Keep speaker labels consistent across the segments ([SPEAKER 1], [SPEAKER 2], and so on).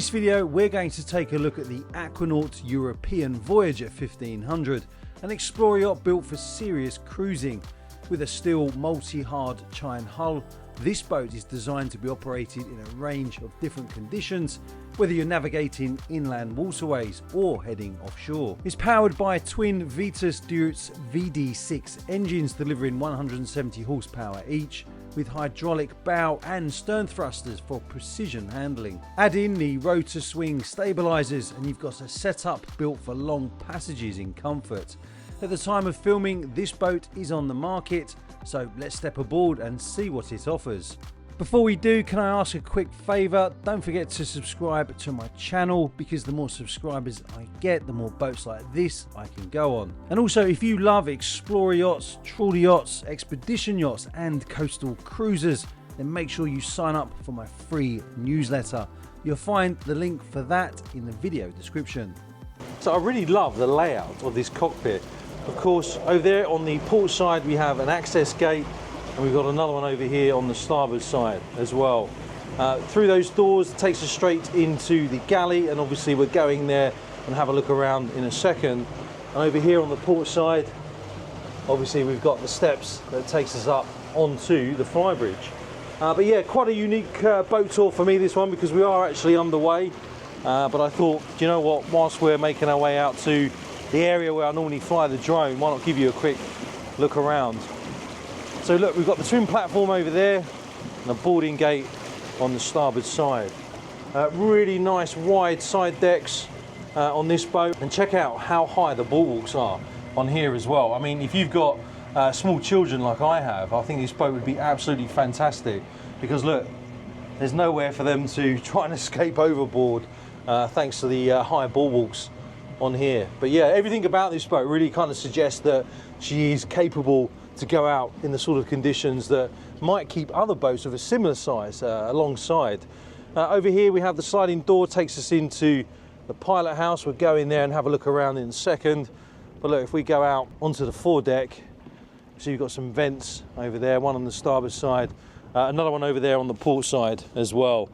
[SPEAKER 1] this video, we're going to take a look at the Aquanaut European Voyager 1500, an explorer yacht built for serious cruising. With a steel multi-hard chine hull, this boat is designed to be operated in a range of different conditions, whether you're navigating inland waterways or heading offshore. It's powered by twin Vetus Deutz VD6 engines delivering 170 horsepower each, with hydraulic bow and stern thrusters for precision handling. Add in the Rotorswing stabilisers and you've got a setup built for long passages in comfort. At the time of filming, this boat is on the market, so let's step aboard and see what it offers. Before we do, can I ask a quick favour? Don't forget to subscribe to my channel, because the more subscribers I get, the more boats like this I can go on. And also, if you love explorer yachts, trawler yachts, expedition yachts and coastal cruisers, then make sure you sign up for my free newsletter. You'll find the link for that in the video description.
[SPEAKER 2] So I really love the layout of this cockpit. Of course, over there on the port side we have an access gate, and we've got another one over here on the starboard side as well. Through those doors it takes us straight into the galley, and obviously we're going there and have a look around in a second. And over here on the port side, obviously we've got the steps that takes us up onto the Flybridge. But yeah, quite a unique boat tour for me, this one, because we are actually underway. But I thought, do you know what, whilst we're making our way out to the area where I normally fly the drone, why not give you a quick look around. So look, we've got the twin platform over there and a boarding gate on the starboard side. Really nice wide side decks on this boat, and check out how high the bulwarks are on here as well. I mean, if you've got small children like I have, I think this boat would be absolutely fantastic, because look, there's nowhere for them to try and escape overboard thanks to the high bulwarks on here. But yeah, everything about this boat really kind of suggests that she is capable to go out in the sort of conditions that might keep other boats of a similar size alongside. Over here we have the sliding door, takes us into the pilot house. We'll go in there and have a look around in a second. But look, if we go out onto the foredeck, so you've got some vents over there, one on the starboard side, another one over there on the port side as well.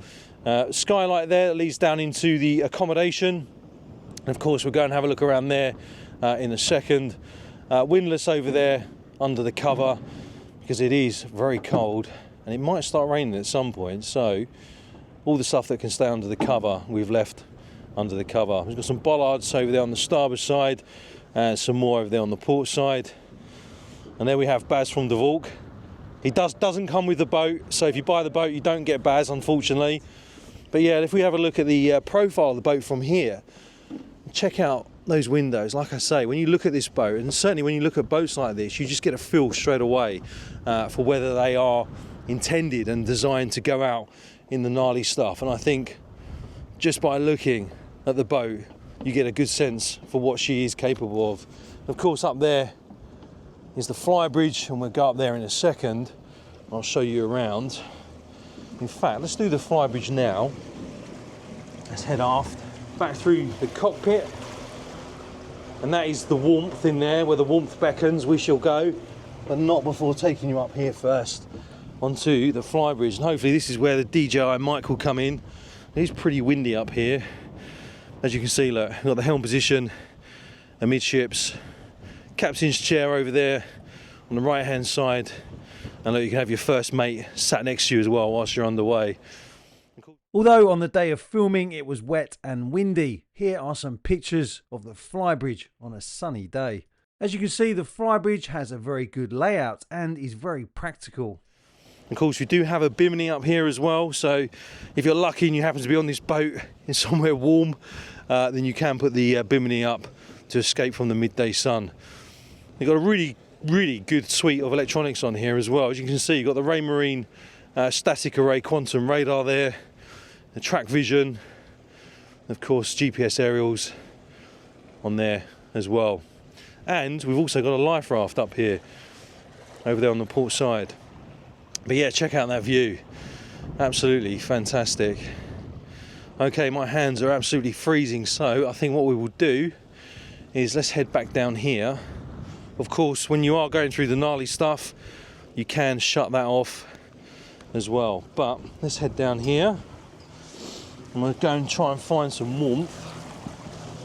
[SPEAKER 2] Skylight there that leads down into the accommodation. And of course we'll go and have a look around there in a second. Windlass over there under the cover, because it is very cold and it might start raining at some point, so all the stuff that can stay under the cover we've left under the cover. We've got some bollards over there on the starboard side and some more over there on the port side. And there we have Baz from the Valk. He doesn't come with the boat, so if you buy the boat you don't get Baz, unfortunately. But yeah, if we have a look at the profile of the boat from here, check out those windows. Like I say, when you look at this boat, and certainly when you look at boats like this, you just get a feel straight away for whether they are intended and designed to go out in the gnarly stuff. And I think just by looking at the boat you get a good sense for what she is capable of. Of course, up there is the Flybridge, and we'll go up there in a second. I'll show you around. In fact, let's do the Flybridge now. Let's head aft, back through the cockpit, and that is the warmth in there. Where the warmth beckons we shall go, but not before taking you up here first onto the Flybridge. And hopefully this is where the DJI mic will come in. It is pretty windy up here, as you can see. Look, we've got the helm position amidships, captain's chair over there on the right hand side, and look, you can have your first mate sat next to you as well whilst you're underway.
[SPEAKER 1] Although on the day of filming it was wet and windy, here are some pictures of the Flybridge on a sunny day. As you can see, the Flybridge has a very good layout and is very practical.
[SPEAKER 2] Of course, we do have a bimini up here as well, so if you're lucky and you happen to be on this boat in somewhere warm, then you can put the bimini up to escape from the midday sun. You've got a really good suite of electronics on here as well. As you can see, you've got the Raymarine static array quantum radar there, the track vision, of course GPS aerials on there as well. And we've also got a life raft up here over there on the port side. But yeah, check out that view, absolutely fantastic. Okay, my hands are absolutely freezing, so I think what we will do is let's head back down here. Of course, when you are going through the gnarly stuff, you can shut that off as well. But let's head down here. I'm going to go and try and find some warmth.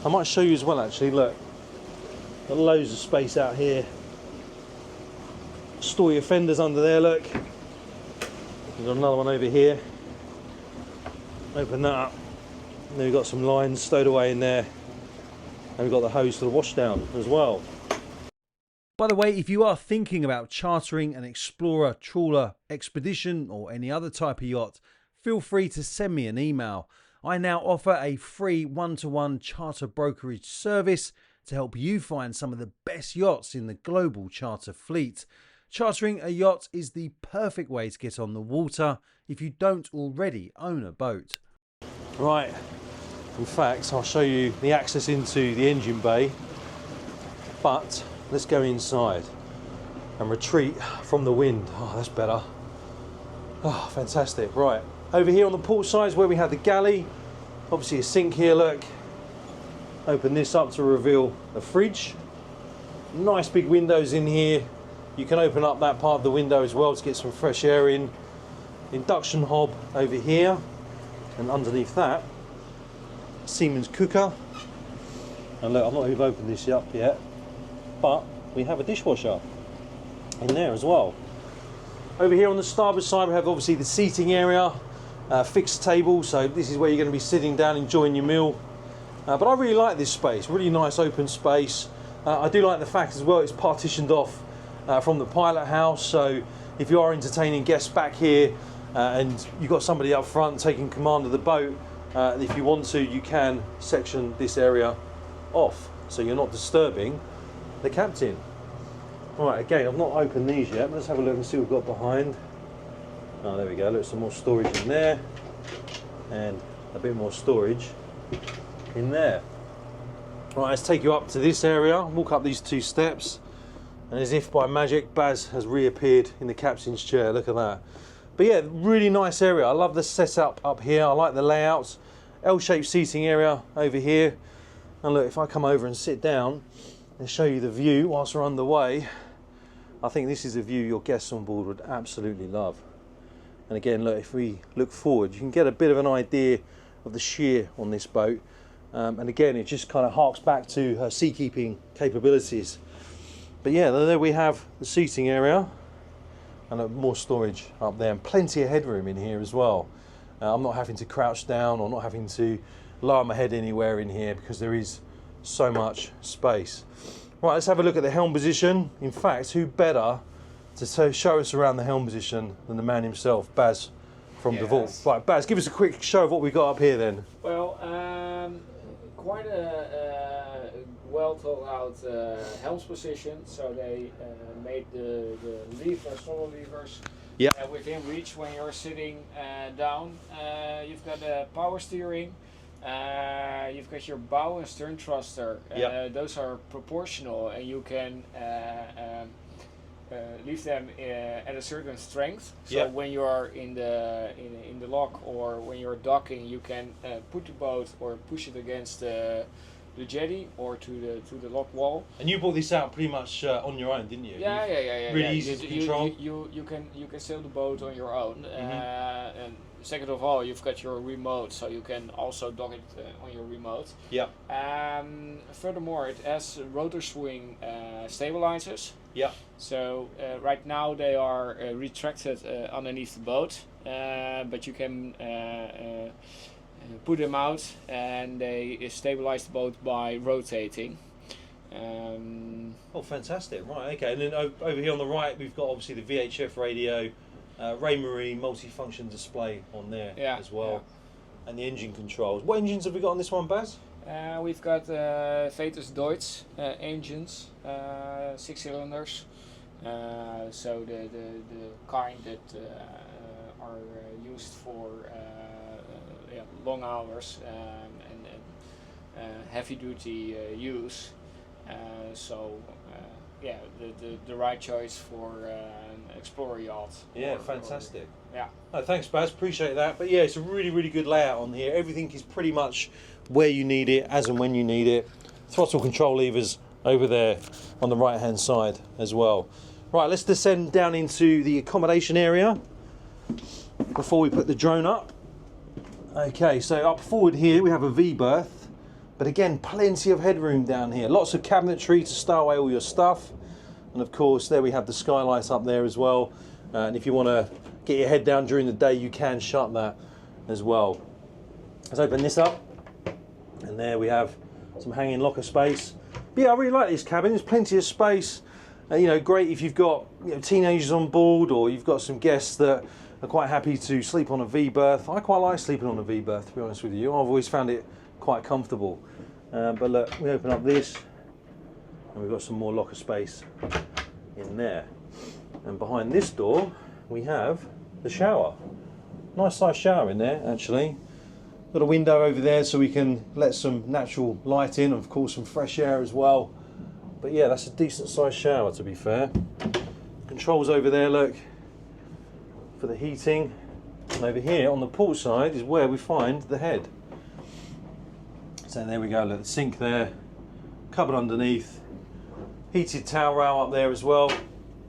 [SPEAKER 2] I might show you as well actually, look. Got loads of space out here. Store your fenders under there, look. We've got another one over here. Open that up. And then we've got some lines stowed away in there. And we've got the hose to the washdown as well.
[SPEAKER 1] By the way, if you are thinking about chartering an explorer, trawler, expedition or any other type of yacht, feel free to send me an email. I now offer a free one-to-one charter brokerage service to help you find some of the best yachts in the global charter fleet. Chartering a yacht is the perfect way to get on the water if you don't already own a boat.
[SPEAKER 2] Right, in fact, I'll show you the access into the engine bay, but let's go inside and retreat from the wind. Oh, that's better. Oh, fantastic. Right, over here on the port side is where we have the galley. Obviously a sink here, look. Open this up to reveal the fridge. Nice big windows in here. You can open up that part of the window as well to get some fresh air in. Induction hob over here, and underneath that, Siemens cooker. And look, I've not even opened this up yet, but we have a dishwasher in there as well. Over here on the starboard side, we have obviously the seating area, fixed table, so this is where you're going to be sitting down enjoying your meal. But I really like this space, really nice open space. I do like the fact as well it's partitioned off from the pilot house, so if you are entertaining guests back here and you've got somebody up front taking command of the boat, if you want to, you can section this area off so you're not disturbing the captain. Right, again, I've not opened these yet, but let's have a look and see what we've got behind. Oh, there we go, look, some more storage in there and a bit more storage in there. Right, let's take you up to this area, walk up these two steps, and as if by magic, Baz has reappeared in the captain's chair. Look at that. But yeah, really nice area. I love the setup up here. I like the layouts. L-shaped seating area over here. And look, if I come over and sit down and show you the view whilst we're underway, I think this is a view your guests on board would absolutely love. And again, look, if we look forward, you can get a bit of an idea of the sheer on this boat. And again, it just kind of harks back to her seakeeping capabilities. But yeah, there we have the seating area and more storage up there and plenty of headroom in here as well. I'm not having to crouch down or not having to lower my head anywhere in here because there is so much space. Right, let's have a look at the helm position. In fact, who better to show us around the helm position than the man himself, Baz from the Vault. Right, Baz, give us a quick show of what we got up here then.
[SPEAKER 3] Well, quite a well thought out helm's position. So they made the levers, throttle levers, within reach when you're sitting down. You've got power steering. You've got your bow and stern thruster. Those are proportional, and you can leave them at a certain strength. So when you are in the lock or when you're docking, you can put the boat or push it against the jetty or to the lock wall.
[SPEAKER 2] And you brought this out pretty much on your own, didn't you?
[SPEAKER 3] Yeah.
[SPEAKER 2] Really easy to control.
[SPEAKER 3] You can sail the boat on your own. And second of all, you've got your remote, so you can also dock it on your remote.
[SPEAKER 2] Yeah.
[SPEAKER 3] Furthermore, it has Rotorswing stabilisers.
[SPEAKER 2] Yeah.
[SPEAKER 3] So right now they are retracted underneath the boat, but you can put them out and they stabilize the boat by rotating.
[SPEAKER 2] Oh, fantastic! Right, okay. And then over here on the right, we've got obviously the VHF radio, Ray Marie multi-function display on there as well, and the engine controls. What engines have we got on this one, Baz?
[SPEAKER 3] We've got Vetus Deutz engines, 6 cylinders. So the kind that are used for long hours and heavy duty use. The right choice for an explorer yacht.
[SPEAKER 2] Yeah, fantastic.
[SPEAKER 3] Yeah.
[SPEAKER 2] Oh, thanks, Baz. Appreciate that. But yeah, it's a really, really good layout on here. Everything is pretty much where you need it, as and when you need it. Throttle control levers over there on the right-hand side as well. Right, let's descend down into the accommodation area before we put the drone up. Okay, so up forward here we have a V berth, but again plenty of headroom down here. Lots of cabinetry to stow away all your stuff, and of course there we have the skylights up there as well. And if you want to get your head down during the day, you can shut that as well. Let's open this up, and there we have some hanging locker space. But yeah, I really like this cabin. There's plenty of space. You know, great if you've got teenagers on board, or you've got some guests that are quite happy to sleep on a V berth. I quite like sleeping on a V berth, to be honest with you. I've always found it quite comfortable. But look, we open up this, and we've got some more locker space in there. And behind this door, we have the shower. Nice size shower in there, actually. Got a window over there so we can let some natural light in, and of course some fresh air as well. But yeah, that's a decent sized shower, to be fair. Controls over there, look, for the heating. And over here on the port side is where we find the head. So there we go, look, the sink there, cupboard underneath, heated towel rail up there as well.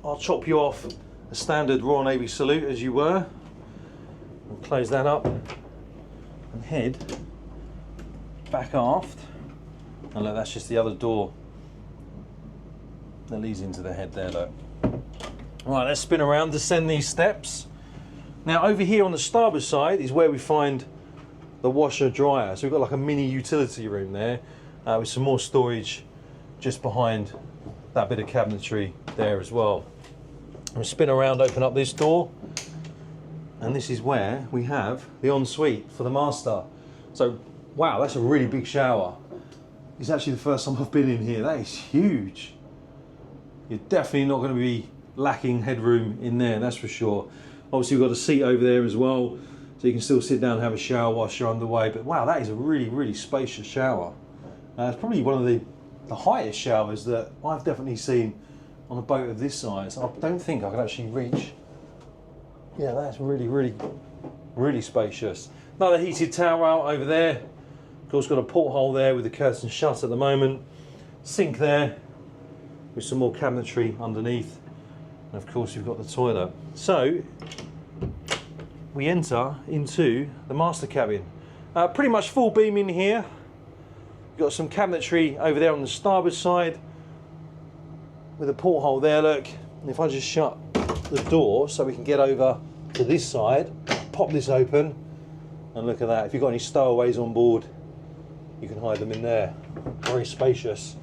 [SPEAKER 2] I'll chop you off a standard Royal Navy salute as you were, and close that up and head back aft. And look, that's just the other door that leads into the head there, look. Right, let's spin around, descend these steps. Now over here on the starboard side is where we find the washer dryer. So we've got like a mini utility room there with some more storage just behind that bit of cabinetry there as well. We'll spin around, open up this door, and this is where we have the ensuite for the master. So wow, that's a really big shower. It's actually the first time I've been in here. That is huge. You're definitely not going to be lacking headroom in there, that's for sure. Obviously we've got a seat over there as well, so you can still sit down and have a shower whilst you're underway. But wow, that is a really, really spacious shower. It's probably one of the highest showers that I've definitely seen on a boat of this size. I don't think I can actually reach. Yeah, that's really, really, really spacious. Another heated towel rail over there. Of course, got a porthole there with the curtains shut at the moment. Sink there with some more cabinetry underneath. And of course, you've got the toilet. So we enter into the master cabin. Pretty much full beam in here. Got some cabinetry over there on the starboard side with a porthole there, look. And if I just shut the door so we can get over to this side, pop this open, and look at that. If you've got any stowaways on board, you can hide them in there. Very spacious.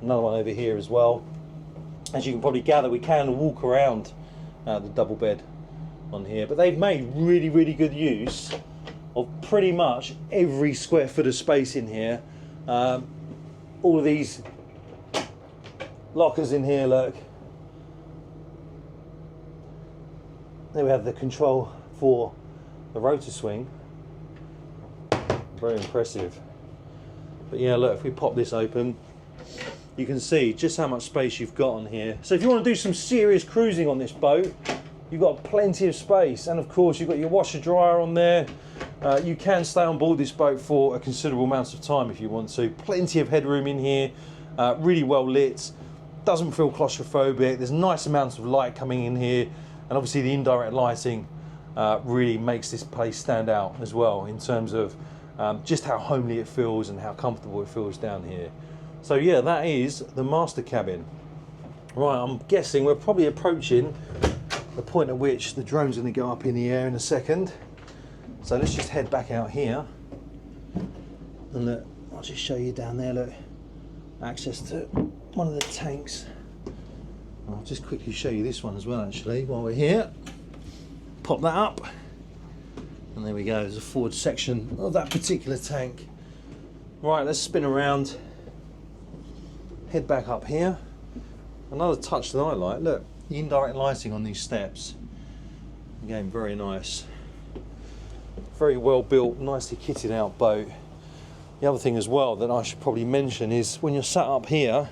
[SPEAKER 2] Another one over here as well. As you can probably gather, we can walk around the double bed on here, but they've made really, really good use of pretty much every square foot of space in here. All of these lockers in here, look. There we have the control for the Rotorswing. Very impressive. But yeah, look, if we pop this open, you can see just how much space you've got on here. So if you want to do some serious cruising on this boat, you've got plenty of space. And of course, you've got your washer dryer on there. You can stay on board this boat for a considerable amount of time if you want to. Plenty of headroom in here, really well lit. Doesn't feel claustrophobic. There's nice amounts of light coming in here. And obviously the indirect lighting really makes this place stand out as well in terms of just how homely it feels and how comfortable it feels down here. So yeah, that is the master cabin. Right, I'm guessing we're probably approaching the point at which the drone's going to go up in the air in a second. So let's just head back out here. And look, I'll just show you down there, look, access to one of the tanks. I'll just quickly show you this one as well, actually, while we're here. Pop that up. And there we go, there's a forward section of that particular tank. Right, let's spin around. Head back up here. Another touch that I like, look, the indirect lighting on these steps. Again, very nice. Very well built, nicely kitted out boat. The other thing as well that I should probably mention is when you're sat up here,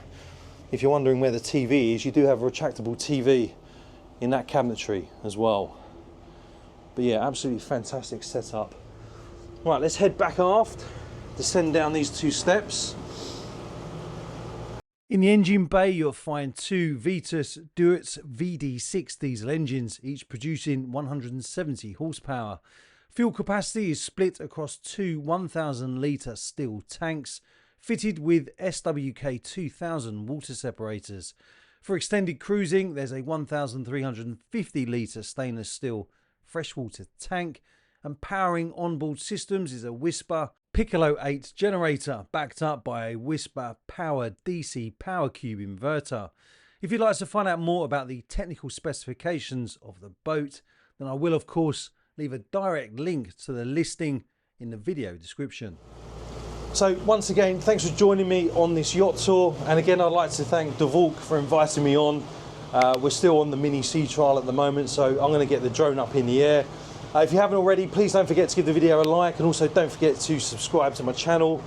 [SPEAKER 2] if you're wondering where the TV is, you do have a retractable TV in that cabinetry as well. But yeah, absolutely fantastic setup. Right, let's head back aft, descend down these two steps.
[SPEAKER 1] In the engine bay, you'll find two Vetus Deutz VD6 diesel engines, each producing 170 horsepower. Fuel capacity is split across two 1,000 litre steel tanks fitted with SWK 2000 water separators. For extended cruising, there's a 1,350 litre stainless steel freshwater tank, and powering onboard systems is a Whisper Piccolo 8 generator backed up by a Whisper powered DC power cube inverter. If you'd like to find out more about the technical specifications of the boat, then I will of course leave a direct link to the listing in the video description.
[SPEAKER 2] So once again, thanks for joining me on this yacht tour, and again I'd like to thank DeVolk for inviting me on. We're still on the mini sea trial at the moment, so I'm going to get the drone up in the air. If you haven't already, please don't forget to give the video a like, and also don't forget to subscribe to my channel.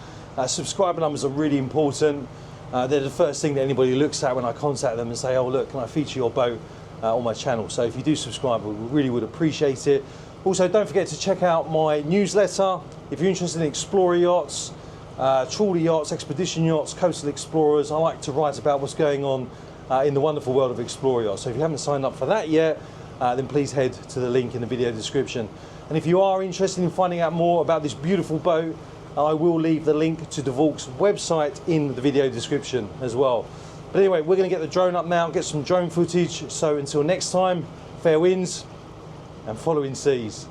[SPEAKER 2] Subscriber numbers are really important. They're the first thing that anybody looks at when I contact them and say, oh look, can I feature your boat on my channel? So if you do subscribe, we really would appreciate it. Also, don't forget to check out my newsletter. If you're interested in explorer yachts, trawler yachts, expedition yachts, coastal explorers, I like to write about what's going on in the wonderful world of explorer yachts. So if you haven't signed up for that yet, then please head to the link in the video description. And if you are interested in finding out more about this beautiful boat, I will leave the link to DeVolk's website in the video description as well. But anyway, we're going to get the drone up now, get some drone footage. So until next time, fair winds and following seas.